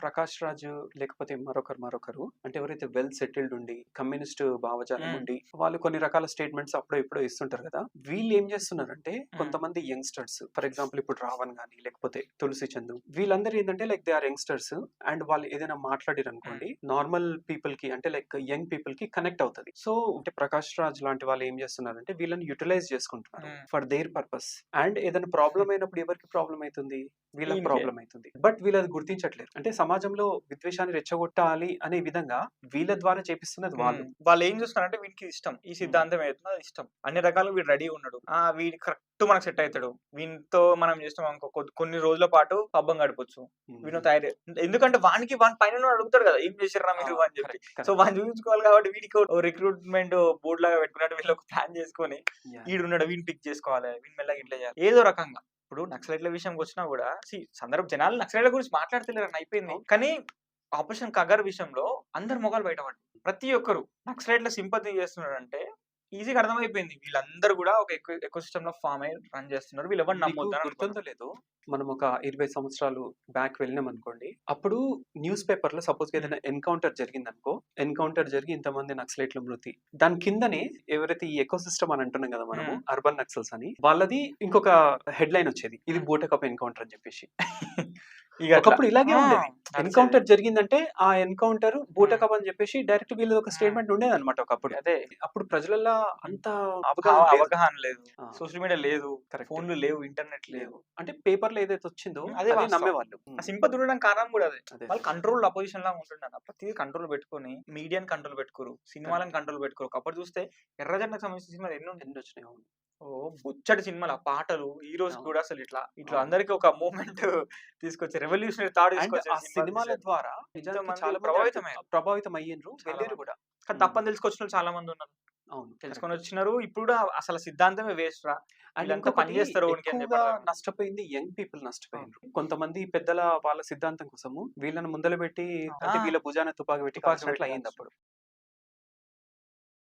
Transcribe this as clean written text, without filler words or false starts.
ప్రకాష్ రాజ్ లేకపోతే మరొకరు అంటే ఎవరైతే వెల్ సెటిల్డ్ ఉండి కమ్యూనిస్ట్ భావజాలం హ్మ్. ఉండి వాళ్ళు కొన్ని రకాల స్టేట్మెంట్స్ అప్పుడో ఇప్పుడో ఇస్తుంటారు కదా. వీళ్ళు ఏం చేస్తున్నారంటే కొంతమంది యంగ్స్టర్స్ ఫర్ ఎగ్జాంపుల్ ఇప్పుడు రావణ్ గాని లేకపోతే తులసి చందు వీళ్ళందరూ ఏంటంటే like they are youngsters and వాళ్ళు ఏదైనా మాట్లాడారు అనుకోండి నార్మల్ పీపుల్ కి అంటే లైక్ యంగ్ పీపుల్ కి కనెక్ట్ అవుతుంది. సో అంటే ప్రకాష్ రాజ్ లాంటి వాళ్ళు ఏం చేస్తున్నారంటే వీళ్ళని యూటిలైజ్ చేసుకుంటున్నారు హ్మ్. For their purpose. అండ్ ఏదైనా ప్రాబ్లం అయినప్పుడు ఎవరికి ప్రాబ్లం అవుతుంది? వీళ్ళకి ఈయనకే. ప్రాబ్లం అవుతుంది. బట్ వీళ్ళు అది గుర్తించట్లేరు. అంటే సమాజంలో విద్వేషాన్ని రెచ్చగొట్టాలి అనే విధంగా వీళ్ళ ద్వారా చేపిస్తున్నది వాళ్ళు. వాళ్ళేం చూస్తున్నారంటే వీడికి ఇష్టం. ఈ సిద్ధాంతం ఏదైతుందో అది ఇష్టం. అన్ని రకాలుగా వీడు రెడీగా ఉన్నాడు. వీడు కరెక్ట్ మనకు సెట్ అయితాడు. వీనితో మనం చేస్తాం అనుకో కొన్ని రోజుల పాటు పబ్బం గడపొచ్చు. వీడిని తయారు ఎందుకంటే వాని పైనోడు అడుగుతాడు కదా! ఏం చేసిర్రా మీరు అని చెప్పి. Correct so correct. వాడిని చూపించుకోవాలి కాబట్టి వీడికి ఓ రిక్రూట్‌మెంట్ బోర్డ్ లాగా పెట్టుకున్నట్టు వీళ్ళు ఒక ప్లాన్ చేసుకొని ఈడున్నాడు వీడిని పిక్ చేసుకోవాలి. వీడిని మెల్లగా ఇట్లా చేయాలి. ఏదో రకంగా. ఇప్పుడు నక్సలైట్‌ల విషయంకొచ్చినా గూడా జనాలు నక్సలైట్‌ల గురించి మాట్లాడతలేరని అయిపోయింది. కానీ ఆపరేషన్ కగర్ విషయంలో అందరి మొఖాలు బయటపడ్డాయి. ప్రతి ఒక్కరు నక్సలైట్‌ల సింపథీ చేస్తున్నారంటే ఈజీగా అర్థమైపోయింది. వీళ్ళందరూ గూడా ఒక ఎకో సిస్టమ్‌లో ఫార్మ్ అయ్యి రన్ చేస్తున్నారు. వీళ్ళెవరిని మీకు నమ్మొద్దని గుర్తుందో అనుకున్నారు. లేదో మనం ఒక 20 సంవత్సరాలు బ్యాక్ వెళ్ళినాం అనుకోండి. అప్పుడు న్యూస్ పేపర్‌లో సపోజ్‌గా ఏదైనా ఎన్‌కౌంటర్ జరిగిందనుకో, ఎన్‌కౌంటర్ జరిగి ఇంతమంది నక్సలైట్‌ల మృతి. దాని కిందనే ఎవరైతే ఈ ఎకో సిస్టమ్ అని అంటున్నాం కదా మనము అర్బన్ నక్సల్స్ అని వాళ్ళది ఇంకొక హెడ్‌లైన్ వచ్చేది. ఇది బూటకపు ఎన్‌కౌంటర్ అని చెప్పేసి. ఇగ అట్లా. ఒకప్పుడు ఇలాగే ఉండేది. నడిచేది. ఎన్‌కౌంటర్ జరిగిందంటే ఆ ఎన్‌కౌంటర్ బూటకపు అని చెప్పేసి డైరెక్ట్ వీళ్ళది ఒక హ్మ్. స్టేట్మెంట్ ఉండేదన్నమాట ఒకప్పుడు. అదే. అప్పుడు ప్రజలల్లో అంత అవగాహన లేదు. అవగాహన లేదు. ఆ! సోషల్ మీడియా లేదు. కరెక్ట్. ఫోన్‌లు లేవు. ఇంటర్నెట్ లేదు. లేవు. అంటే పేపర్‌లో ఏదైతే వచ్చిందో అదే అదే వాస్తవం. నమ్మేవాళ్ళు. ఆ సింపతి ఉండడానికి కారణం గూడా అదే. అదే. వాళ్ళు కంట్రోల్డ్ అపోజిషన్ లాగా ఉంటుండన్న. ప్రతిది కంట్రోల్ పెట్టుకొని మీడియాని కంట్రోల్ పెట్టుకోరు. సినిమాలను కంట్రోల్ పెట్టుకోరు. ఒకప్పుడు చూస్తే ఎర్రజెండకు సంబంధించిన సినిమాలు ఎన్నుండే. ఎన్నొచ్చినాయి. అవును. బొచ్చడి సినిమాలు. ఆ పాటలు హీరోస్ అవును. కూడా అసలు ఇట్లా అవును. అందరికి ఒక మూవ్‌మెంట్ తీసుకొచ్చి రెవల్యూషనరీ థాట్ అండ్ తీసుకొచ్చే ఆ సినిమాలు సినిమాల తీశారు. ద్వారా నిజానికి ఎంతమంది చాలా మంది ప్రభావితమయ్యారు. ప్రభావితం అయ్యిండ్రు. చాలా వెళ్లిర్రు మంది. గూడా. కానీ హ్మ్. తప్పని తెలుసుకొచ్చినోళ్ళు చాలా మంది ఉన్నారు. అవును. కరెక్ట్. తెలుసుకొనొచ్చినారు. ఇప్పుడు కూడా అసలు సిద్ధాంతమే వేస్ట్ రా. అండ్ వీళ్ళంతా ఇంకొకటి పని చేస్తారు ఓనికి అని చెప్పి ఎక్కువగా అర్థమైంది. నష్టపోయింది యంగ్ పీపుల్ అవును. నష్టపోయిండ్రు. కొంతమంది పెద్దల వాళ్ళ సిద్ధాంతం కోసము వీళ్ళని ముందల పెట్టి అవును. అంటే వీళ్ళ భుజాన తుపాకీ పెట్టి తుపాకీ పెట్టి కాల్చినట్లు కాల్చి. అయిందప్పుడు.